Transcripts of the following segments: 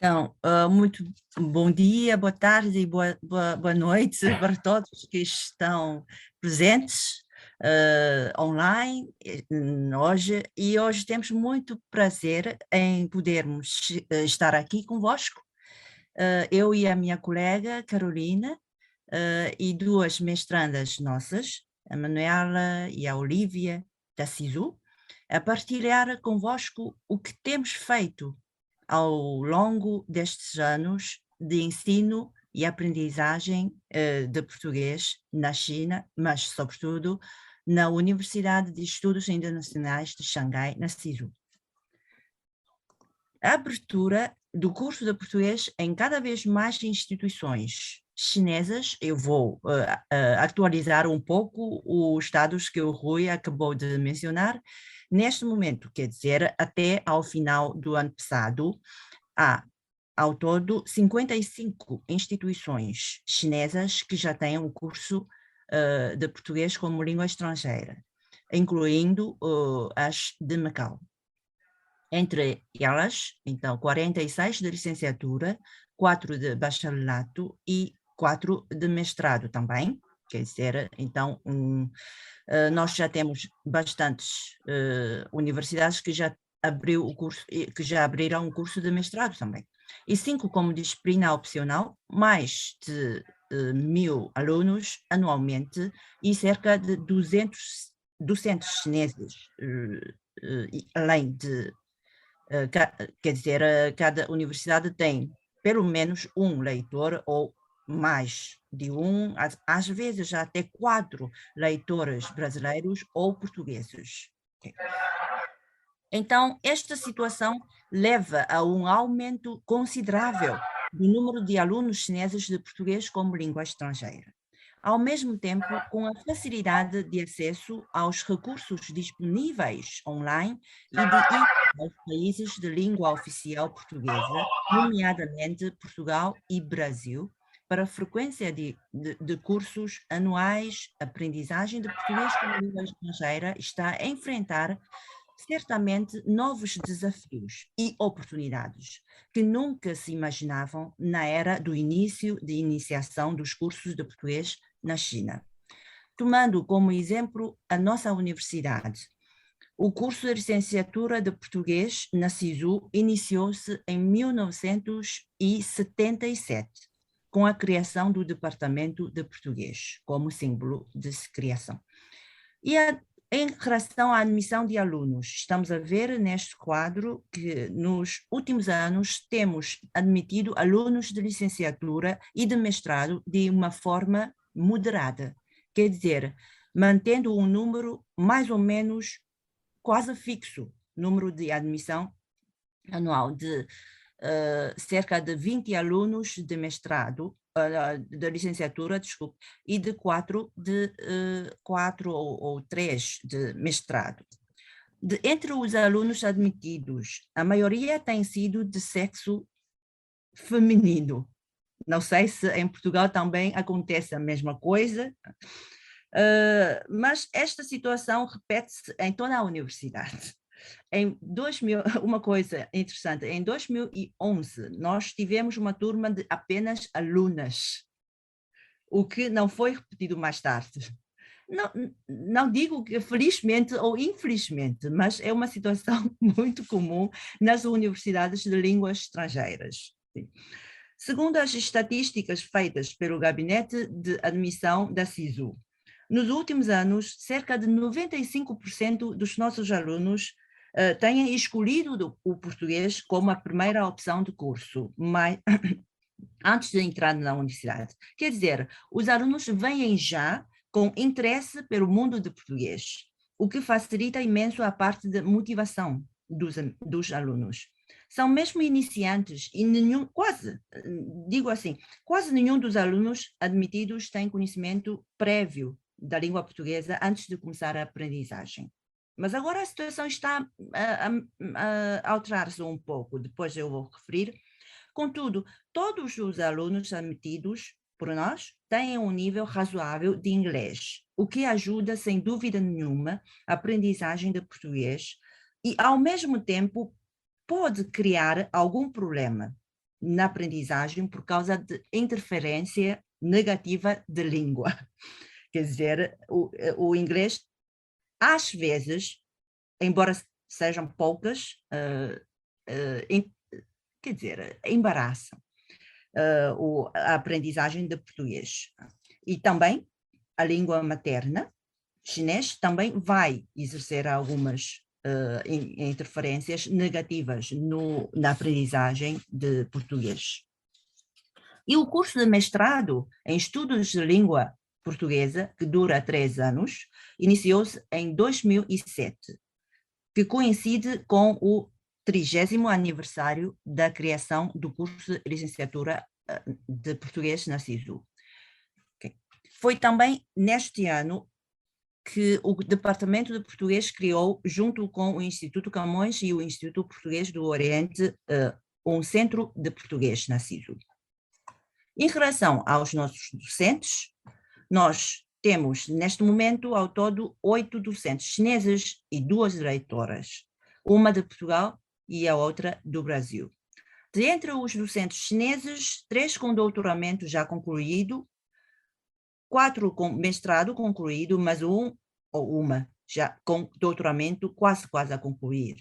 Então, muito bom dia, boa tarde e boa noite para todos que estão presentes online hoje. E hoje temos muito prazer em podermos estar aqui convosco, eu e a minha colega Carolina, e duas mestrandas nossas, a Manuela e a Olívia da SISU, a partilhar convosco o que temos feito ao longo destes anos de ensino e aprendizagem de português na China, mas, sobretudo, na Universidade de Estudos Internacionais de Xangai, na SISU. A abertura do curso de português em cada vez mais instituições chinesas, eu vou atualizar um pouco os dados que o Rui acabou de mencionar. Neste momento, quer dizer, até ao final do ano passado, há ao todo 55 instituições chinesas que já têm um curso de português como língua estrangeira, incluindo as de Macau. Entre elas, então, 46 de licenciatura, 4 de bacharelato e 4 de mestrado também. Quer dizer, então, nós já temos bastantes universidades que já abriram o curso de mestrado também. E 5 como disciplina opcional, mais de 1.000 alunos anualmente e cerca de 200 docentes chineses, além de quer dizer, cada universidade tem pelo menos um leitor ou mais de um, às vezes até 4 leitores brasileiros ou portugueses. Então, esta situação leva a um aumento considerável do número de alunos chineses de português como língua estrangeira. Ao mesmo tempo, com a facilidade de acesso aos recursos disponíveis online e de ir aos países de língua oficial portuguesa, nomeadamente Portugal e Brasil, para a frequência de cursos anuais, aprendizagem de português como língua estrangeira está a enfrentar certamente novos desafios e oportunidades que nunca se imaginavam na era do início de iniciação dos cursos de português na China. Tomando como exemplo a nossa universidade, o curso de licenciatura de português na SISU iniciou-se em 1977, com a criação do Departamento de Português como símbolo de criação. E em relação à admissão de alunos, estamos a ver neste quadro que nos últimos anos temos admitido alunos de licenciatura e de mestrado de uma forma moderada, quer dizer, mantendo um número mais ou menos quase fixo, número de admissão anual de cerca de 20 alunos de mestrado, de licenciatura, desculpe, e de 4 ou 3 de mestrado. Entre os alunos admitidos, a maioria tem sido de sexo feminino. Não sei se em Portugal também acontece a mesma coisa, mas esta situação repete-se em toda a universidade. Em 2000, uma coisa interessante, em 2011 nós tivemos uma turma de apenas alunas, o que não foi repetido mais tarde. Não digo que felizmente ou infelizmente, mas é uma situação muito comum nas universidades de línguas estrangeiras. Segundo as estatísticas feitas pelo Gabinete de Admissão da SISU, nos últimos anos, cerca de 95% dos nossos alunos têm escolhido o português como a primeira opção de curso, mas antes de entrar na universidade. Quer dizer, os alunos vêm já com interesse pelo mundo de português, o que facilita imenso a parte de motivação dos alunos. São mesmo iniciantes e quase nenhum dos alunos admitidos tem conhecimento prévio da língua portuguesa antes de começar a aprendizagem. Mas agora a situação está a alterar-se um pouco, depois eu vou referir. Contudo, todos os alunos admitidos por nós têm um nível razoável de inglês, o que ajuda, sem dúvida nenhuma, a aprendizagem de português e, ao mesmo tempo, pode criar algum problema na aprendizagem por causa de interferência negativa de língua. Quer dizer, o inglês, às vezes, embora sejam poucas, quer dizer, embaraça a aprendizagem de português. E também a língua materna, chinês, também vai exercer algumas interferências negativas na aprendizagem de português. E o curso de mestrado em Estudos de Língua Portuguesa, que dura 3 anos, iniciou-se em 2007, que coincide com o 30º aniversário da criação do curso de licenciatura de português na SISU. Okay. Foi também neste ano que o Departamento de Português criou, junto com o Instituto Camões e o Instituto Português do Oriente, um centro de português na SISU. Em relação aos nossos docentes, nós temos, neste momento, ao todo, 8 docentes chineses e 2 leitoras, uma de Portugal e a outra do Brasil. De entre os docentes chineses, 3 com doutoramento já concluído, 4 com mestrado concluído, mas um ou uma já com doutoramento quase a concluir.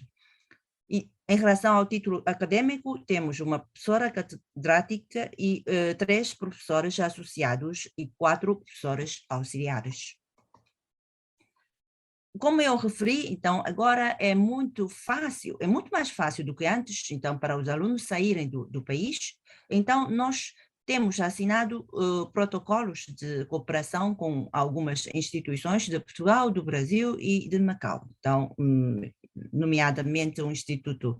E em relação ao título acadêmico, temos uma professora catedrática e 3 professores associados e 4 professores auxiliares. Como eu referi, então, agora é muito fácil, é muito mais fácil do que antes, então, para os alunos saírem do país. Então, nós temos assinado protocolos de cooperação com algumas instituições de Portugal, do Brasil e de Macau. Então, nomeadamente o Instituto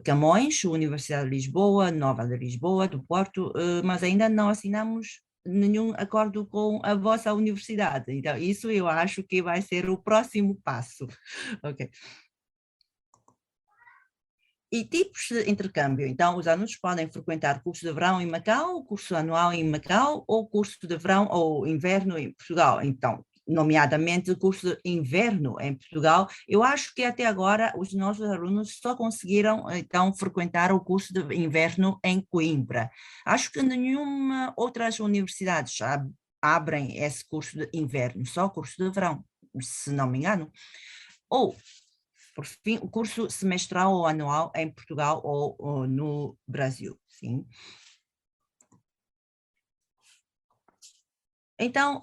Camões, a Universidade de Lisboa, Nova de Lisboa, do Porto, mas ainda não assinamos nenhum acordo com a vossa universidade. Então, isso eu acho que vai ser o próximo passo. Ok. E tipos de intercâmbio. Então, os alunos podem frequentar curso de verão em Macau, curso anual em Macau, ou curso de verão ou inverno em Portugal. Então, nomeadamente o curso de inverno em Portugal, eu acho que até agora os nossos alunos só conseguiram, então, frequentar o curso de inverno em Coimbra. Acho que nenhuma outras universidades abrem esse curso de inverno, só o curso de verão, se não me engano. Ou, por fim, o curso semestral ou anual em Portugal ou no Brasil. Sim. Então,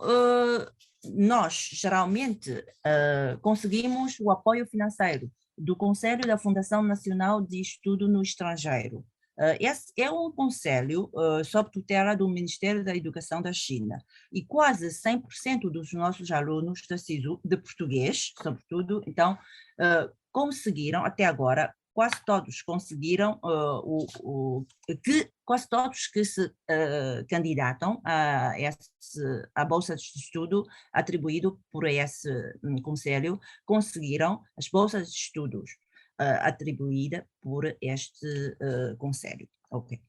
nós geralmente conseguimos o apoio financeiro do Conselho da Fundação Nacional de Estudo no Estrangeiro. Esse é um conselho sob tutela do Ministério da Educação da China e quase 100% dos nossos alunos da SISU, de português, sobretudo, então, conseguiram até agora, quase todos conseguiram, quase todos que se candidatam a bolsa de estudo atribuído por esse conselho, conseguiram as bolsas de estudos atribuídas por este conselho. Ok.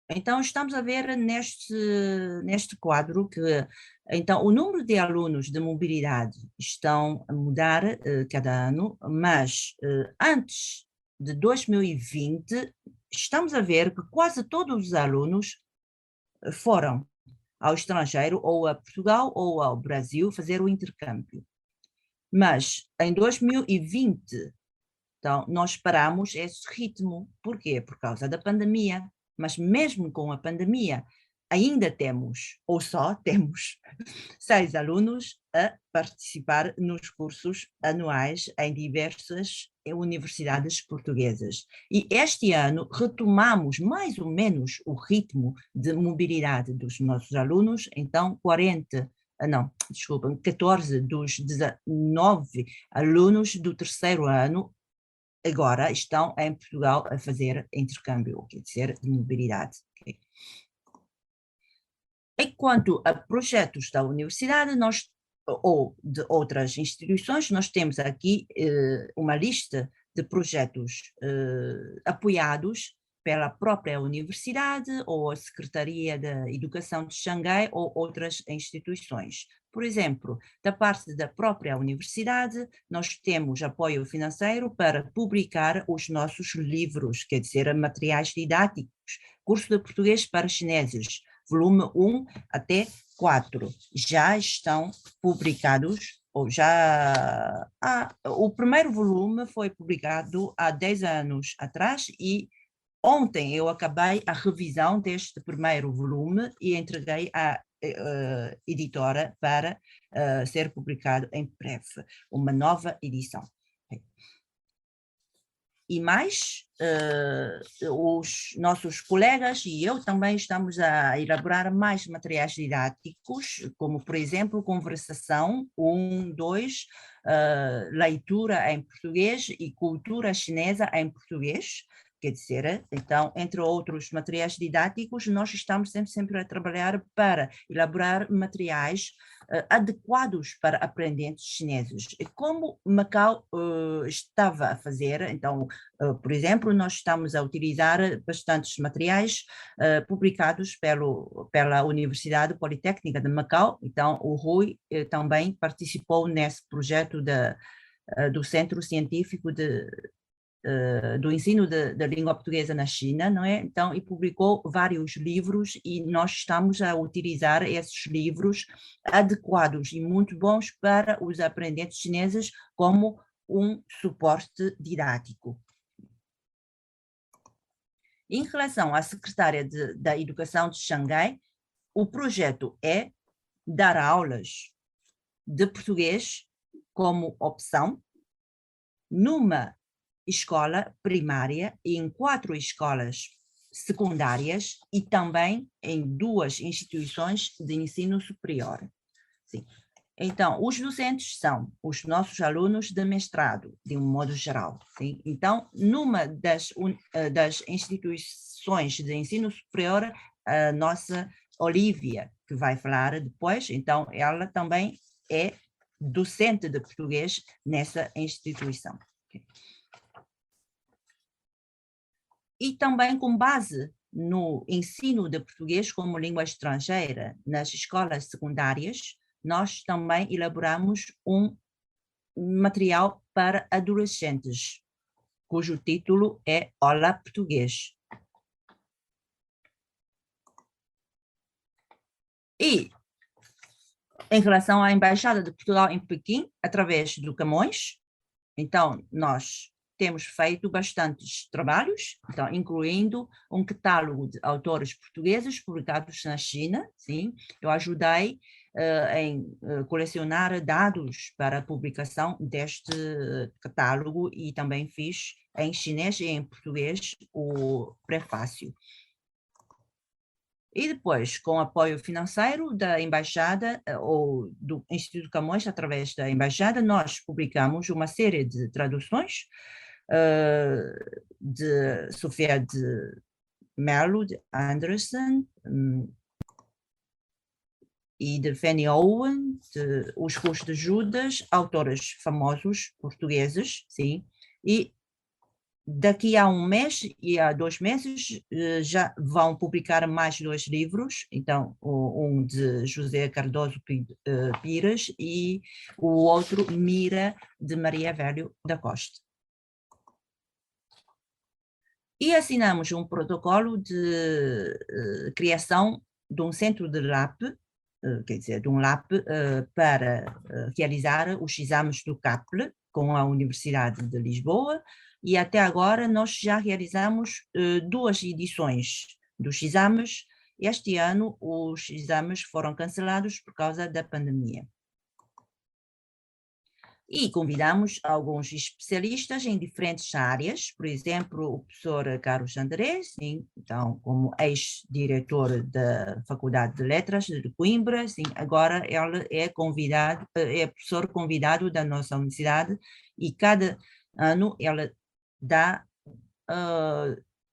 Então, estamos a ver neste quadro que então, o número de alunos de mobilidade estão a mudar cada ano, mas antes de 2020, estamos a ver que quase todos os alunos foram ao estrangeiro, ou a Portugal ou ao Brasil, fazer o intercâmbio. Mas em 2020, então, nós paramos esse ritmo. Por quê? Por causa da pandemia. Mas mesmo com a pandemia, ainda temos, ou só temos, 6 alunos a participar nos cursos anuais em diversas universidades portuguesas. E este ano retomamos mais ou menos o ritmo de mobilidade dos nossos alunos, então 14 dos 19 alunos do 3º ano agora estão em Portugal a fazer intercâmbio, quer dizer, de mobilidade. Okay. Enquanto a projetos da universidade, ou de outras instituições, nós temos aqui uma lista de projetos apoiados pela própria universidade ou a Secretaria da Educação de Xangai ou outras instituições. Por exemplo, da parte da própria universidade, nós temos apoio financeiro para publicar os nossos livros, quer dizer, materiais didáticos, curso de português para chineses, volume 1 até 4, já estão publicados, ou já... o primeiro volume foi publicado há 10 anos atrás e ontem eu acabei a revisão deste primeiro volume e entreguei à editora para ser publicado em breve, uma nova edição. E mais, os nossos colegas e eu também estamos a elaborar mais materiais didáticos, como, por exemplo, conversação 1, 2, leitura em português e cultura chinesa em português. Quer dizer, então, entre outros materiais didáticos, nós estamos sempre a trabalhar para elaborar materiais adequados para aprendentes chineses. E como Macau estava a fazer, então, por exemplo, nós estamos a utilizar bastantes materiais publicados pela Universidade Politécnica de Macau, então o Rui também participou nesse projeto do Centro Científico do ensino da língua portuguesa na China, não é? Então, e publicou vários livros e nós estamos a utilizar esses livros adequados e muito bons para os aprendentes chineses como um suporte didático. Em relação à secretária da Educação de Xangai, o projeto é dar aulas de português como opção numa escola primária e em 4 escolas secundárias e também em 2 instituições de ensino superior. Sim. Então, os docentes são os nossos alunos de mestrado, de um modo geral. Sim? Então, numa das instituições de ensino superior, a nossa Olívia, que vai falar depois, então ela também é docente de português nessa instituição. E também com base no ensino de português como língua estrangeira nas escolas secundárias, nós também elaboramos um material para adolescentes, cujo título é Olá Português. E, em relação à Embaixada de Portugal em Pequim, através do Camões, então nós temos feito bastantes trabalhos, então, incluindo um catálogo de autores portugueses publicados na China. Sim, eu ajudei em colecionar dados para a publicação deste catálogo e também fiz em chinês e em português o prefácio. E depois, com apoio financeiro da Embaixada ou do Instituto Camões, através da Embaixada, nós publicamos uma série de traduções de Sofia de Mello, de Anderson e de Fanny Owen, de Os Cus de Judas, autores famosos portugueses, sim, e daqui a um mês e a 2 meses já vão publicar mais 2 livros, então um de José Cardoso Pires e o outro Mira, de Maria Velho da Costa. E assinamos um protocolo de criação de um centro de LAP, quer dizer, de um LAP para realizar os exames do CAPLE com a Universidade de Lisboa, e até agora nós já realizamos 2 edições dos exames. Este ano os exames foram cancelados por causa da pandemia. E convidamos alguns especialistas em diferentes áreas, por exemplo, o professor Carlos Andrés, sim, então, como ex-diretor da Faculdade de Letras de Coimbra, sim, agora ele é professor convidado da nossa universidade e cada ano ele dá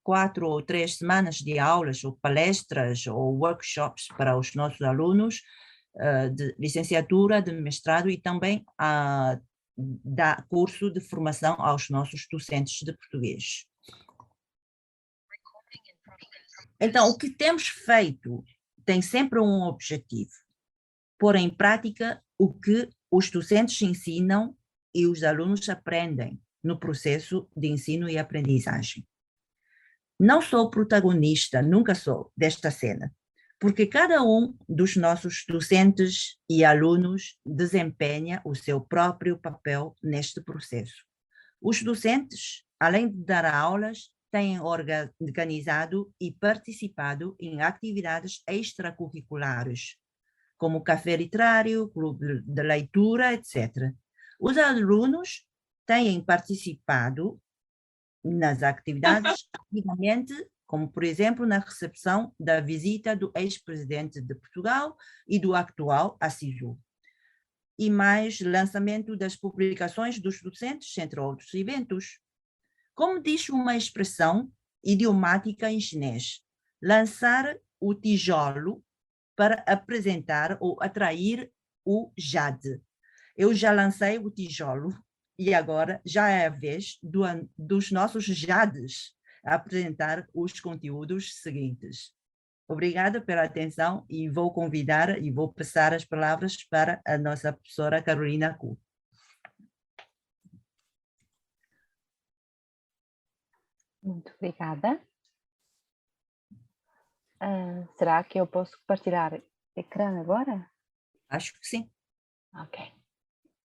4 ou 3 semanas de aulas, ou palestras, ou workshops para os nossos alunos de licenciatura, de mestrado e também dá curso de formação aos nossos docentes de português. Então, o que temos feito tem sempre um objetivo: pôr em prática o que os docentes ensinam e os alunos aprendem no processo de ensino e aprendizagem. Não sou protagonista, nunca sou, desta cena, porque cada um dos nossos docentes e alunos desempenha o seu próprio papel neste processo. Os docentes, além de dar aulas, têm organizado e participado em atividades extracurriculares, como café literário, clube de leitura, etc. Os alunos têm participado nas atividades ativamente, como, por exemplo, na recepção da visita do ex-presidente de Portugal e do atual Acisu, e mais lançamento das publicações dos docentes, entre outros eventos. Como diz uma expressão idiomática em chinês, lançar o tijolo para apresentar ou atrair o jade. Eu já lancei o tijolo e agora já é a vez dos nossos jades a apresentar os conteúdos seguintes. Obrigada pela atenção e vou convidar e vou passar as palavras para a nossa professora Carolina Ku. Muito obrigada. Será que eu posso compartilhar ecrã agora? Acho que sim. Ok.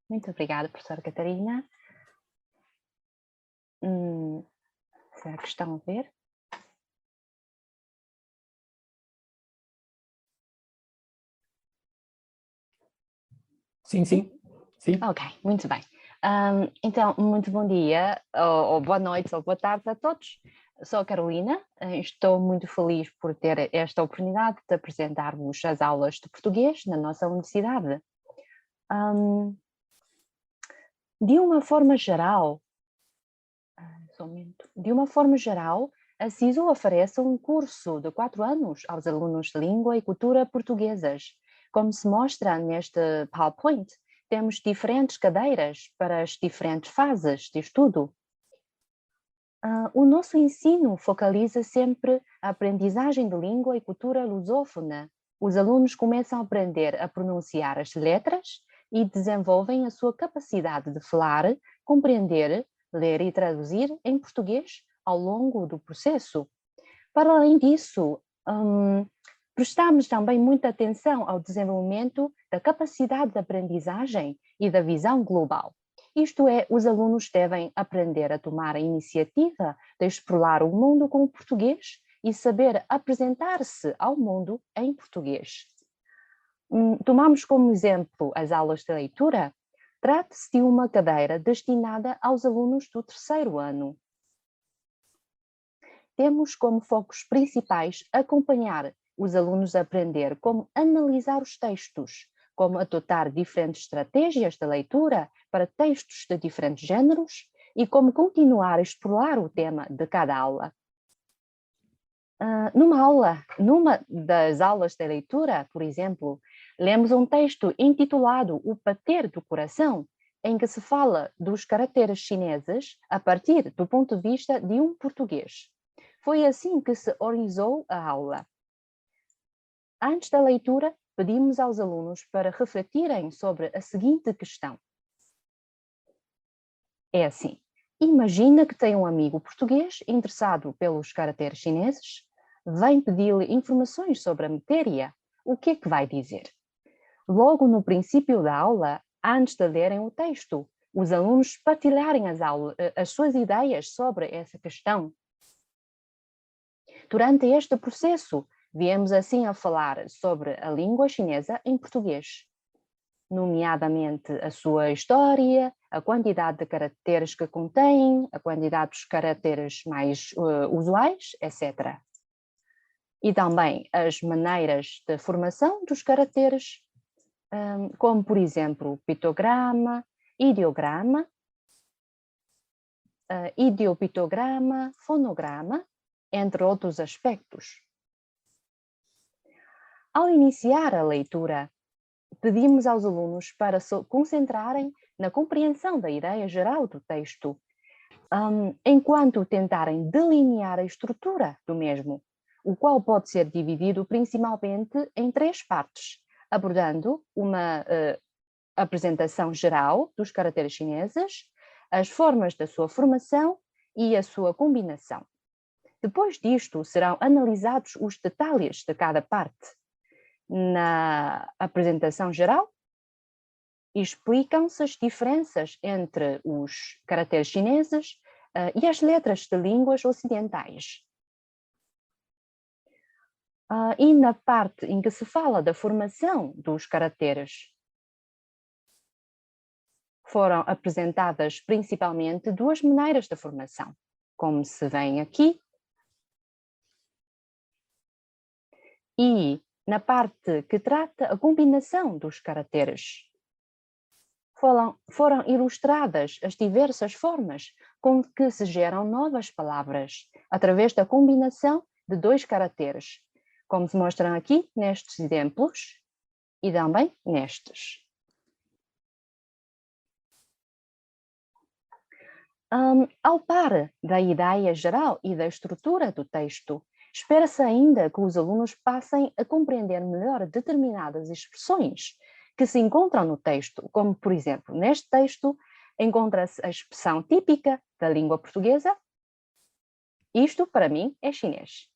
Muito obrigada, professora Catarina. Será que estão a ver? Sim, sim. Sim. Ok, muito bem. Então, muito bom dia, ou boa noite, ou boa tarde a todos. Sou a Carolina, estou muito feliz por ter esta oportunidade de apresentar-vos as aulas de português na nossa universidade. De uma forma geral, a CISO oferece um curso de 4 anos aos alunos de língua e cultura portuguesas. Como se mostra neste PowerPoint, temos diferentes cadeiras para as diferentes fases de estudo. O nosso ensino focaliza sempre a aprendizagem de língua e cultura lusófona. Os alunos começam a aprender a pronunciar as letras e desenvolvem a sua capacidade de falar, compreender, ler e traduzir em português ao longo do processo. Para além disso, prestamos também muita atenção ao desenvolvimento da capacidade de aprendizagem e da visão global. Isto é, os alunos devem aprender a tomar a iniciativa de explorar o mundo com o português e saber apresentar-se ao mundo em português. Tomamos como exemplo as aulas de leitura. Trata-se de uma cadeira destinada aos alunos do 3º ano. Temos como focos principais acompanhar os alunos a aprender como analisar os textos, como adotar diferentes estratégias de leitura para textos de diferentes géneros e como continuar a explorar o tema de cada aula. Numa das aulas de leitura, por exemplo, lemos um texto intitulado O Bater do Coração, em que se fala dos caracteres chineses a partir do ponto de vista de um português. Foi assim que se organizou a aula. Antes da leitura, pedimos aos alunos para refletirem sobre a seguinte questão. É assim, imagina que tem um amigo português interessado pelos caracteres chineses, vem pedir-lhe informações sobre a matéria. O que é que vai dizer? Logo no princípio da aula, antes de lerem o texto, os alunos partilharem as suas ideias sobre essa questão. Durante este processo, viemos assim a falar sobre a língua chinesa em português, nomeadamente a sua história, a quantidade de caracteres que contém, a quantidade dos caracteres mais usuais, etc. E também as maneiras de formação dos caracteres, como por exemplo, pictograma, ideograma, idiopictograma, fonograma, entre outros aspectos. Ao iniciar a leitura, pedimos aos alunos para se concentrarem na compreensão da ideia geral do texto, enquanto tentarem delinear a estrutura do mesmo. o qual pode ser dividido principalmente em 3 partes, abordando uma apresentação geral dos caracteres chineses, as formas da sua formação e a sua combinação. Depois disto, serão analisados os detalhes de cada parte. Na apresentação geral, explicam-se as diferenças entre os caracteres chineses e as letras de línguas ocidentais. E na parte em que se fala da formação dos caracteres, foram apresentadas principalmente 2 maneiras de formação, como se vê aqui. E na parte que trata a combinação dos caracteres, foram ilustradas as diversas formas com que se geram novas palavras, através da combinação de 2 caracteres, como se mostram aqui nestes exemplos e também nestes. Ao par da ideia geral e da estrutura do texto, espera-se ainda que os alunos passem a compreender melhor determinadas expressões que se encontram no texto, como, por exemplo, neste texto encontra-se a expressão típica da língua portuguesa. Isto, para mim, é chinês.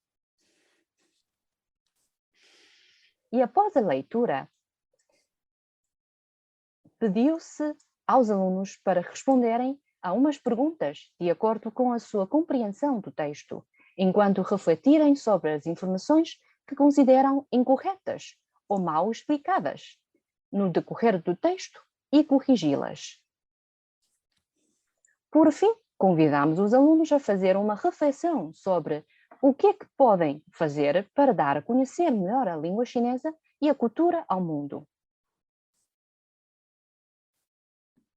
E após a leitura, pediu-se aos alunos para responderem a umas perguntas de acordo com a sua compreensão do texto, enquanto refletirem sobre as informações que consideram incorretas ou mal explicadas no decorrer do texto e corrigi-las. Por fim, convidamos os alunos a fazer uma reflexão sobre o que é que podem fazer para dar a conhecer melhor a língua chinesa e a cultura ao mundo.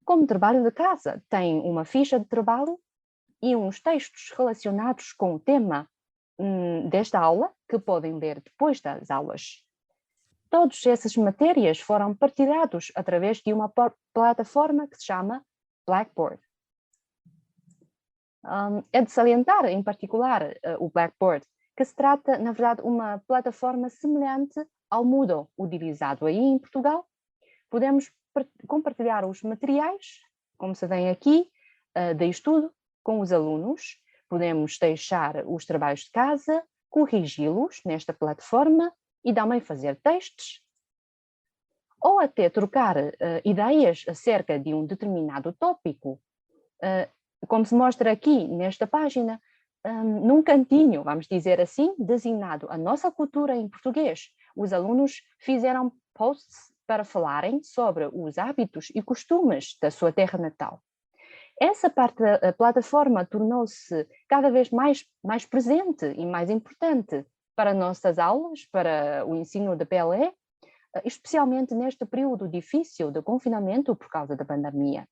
Como trabalho de casa, tem uma ficha de trabalho e uns textos relacionados com o tema desta aula, que podem ler depois das aulas. Todas essas matérias foram partilhados através de uma plataforma que se chama Blackboard. É de salientar, em particular, o Blackboard, que se trata, na verdade, uma plataforma semelhante ao Moodle, utilizado aí em Portugal. Podemos compartilhar os materiais, como se vê aqui, de estudo, com os alunos. Podemos deixar os trabalhos de casa, corrigi-los nesta plataforma e também fazer testes. Ou até trocar ideias acerca de um determinado tópico, como se mostra aqui nesta página, num cantinho, vamos dizer assim, designado a nossa cultura em português. Os alunos fizeram posts para falarem sobre os hábitos e costumes da sua terra natal. Essa parte da plataforma tornou-se cada vez mais presente e mais importante para nossas aulas, para o ensino da PLE, especialmente neste período difícil de confinamento por causa da pandemia.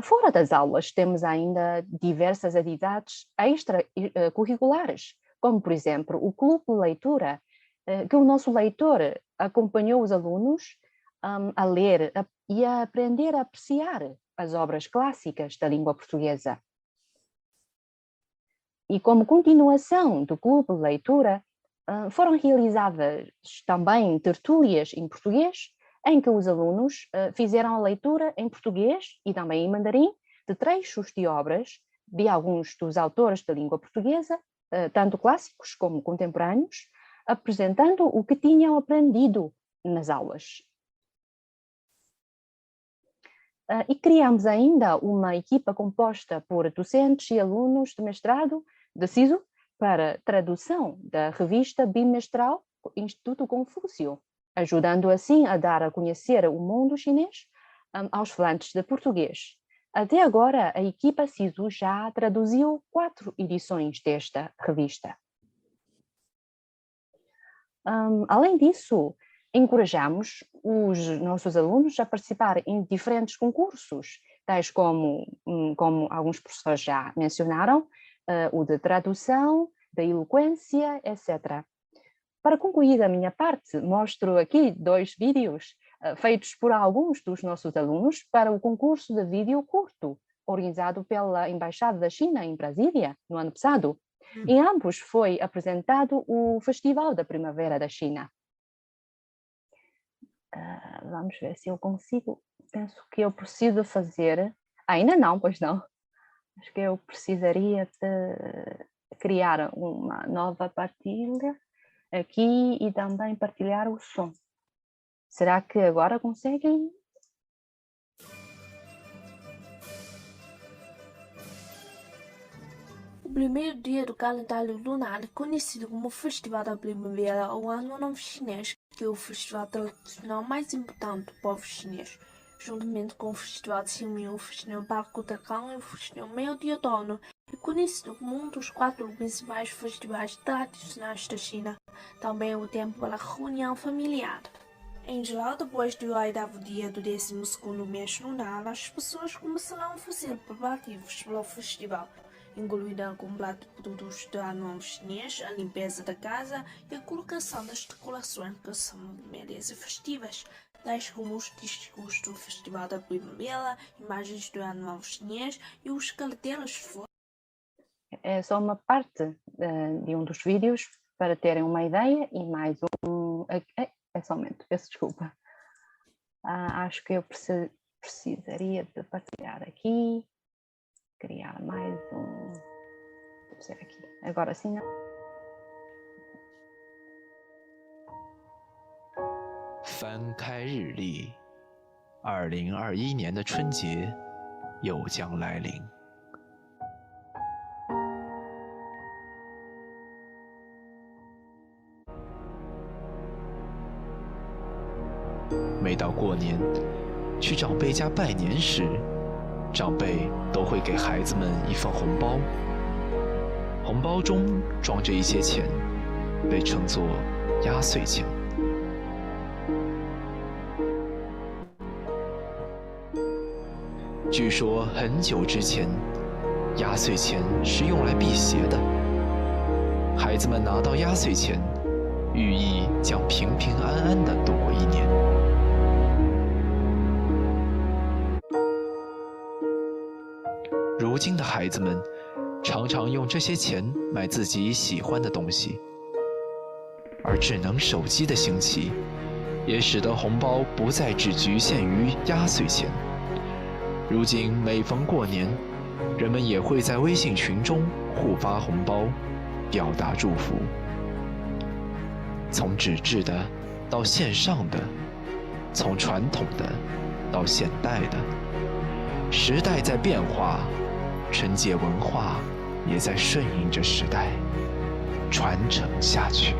Fora das aulas, temos ainda diversas atividades extracurriculares, como, por exemplo, o Clube de Leitura, que o nosso leitor acompanhou os alunos a ler e a aprender a apreciar as obras clássicas da língua portuguesa. E como continuação do Clube de Leitura, foram realizadas também tertúlias em português, em que os alunos fizeram a leitura em português e também em mandarim de trechos de obras de alguns dos autores da língua portuguesa, tanto clássicos como contemporâneos, apresentando o que tinham aprendido nas aulas. E criamos ainda uma equipa composta por docentes e alunos de mestrado de SISU para tradução da revista bimestral Instituto Confúcio, ajudando assim a dar a conhecer o mundo chinês aos falantes de português. Até agora, a equipa SISU já traduziu 4 edições desta revista. Além disso, encorajamos os nossos alunos a participar em diferentes concursos, tais como alguns professores já mencionaram, o de tradução, da eloquência, etc. Para concluir a minha parte, mostro aqui 2 vídeos feitos por alguns dos nossos alunos para o concurso de vídeo curto, organizado pela Embaixada da China em Brasília, no ano passado. Em ambos foi apresentado o Festival da Primavera da China. Vamos ver se eu consigo. Penso que eu preciso fazer. Ainda não, pois não. Acho que eu precisaria de criar uma nova partilha aqui e também partilhar o som. Será que agora conseguem? O primeiro dia do calendário lunar, conhecido como Festival da Primavera ou Ano Novo Chinês, que é o festival tradicional mais importante do povo chinês, juntamente com o Festival de Xinmin, o Festival Barco da Cão e o Festival Meio Dia do Ano, é conhecido como um dos 4 principais festivais tradicionais da China. Também é o tempo para a reunião familiar. Em geral, depois do 8º dia do 12º mês lunar, as pessoas começarão a fazer preparativos para o festival, incluindo a compra de produtos do ano novo chinês, a limpeza da casa e a colocação das decorações que são vermelhas e festivas, tais como os discos do Festival da Primavera, imagens do ano novo chinês e os cartelas de fogo. É só uma parte de um dos vídeos para terem uma ideia e mais um. É somente, peço desculpa. Acho que eu precisaria de partilhar aqui. Criar mais um. Vou ser aqui. Agora sim, não. 翻开日历，2021年的春节又将来临。每到过年，去长辈家拜年时，长辈都会给孩子们一份红包，红包中装着一些钱，被称作压岁钱。据说很久之前，压岁钱是用来辟邪的，孩子们拿到压岁钱，寓意将平平安安地度过一年。如今的孩子们常常用这些钱买自己喜欢的东西，而智能手机的兴起，也使得红包不再只局限于压岁钱。如今每逢过年，人们也会在微信群中互发红包，表达祝福。从纸质的到线上的，从传统的到现代的，时代在变化，春节文化也在顺应着时代传承下去。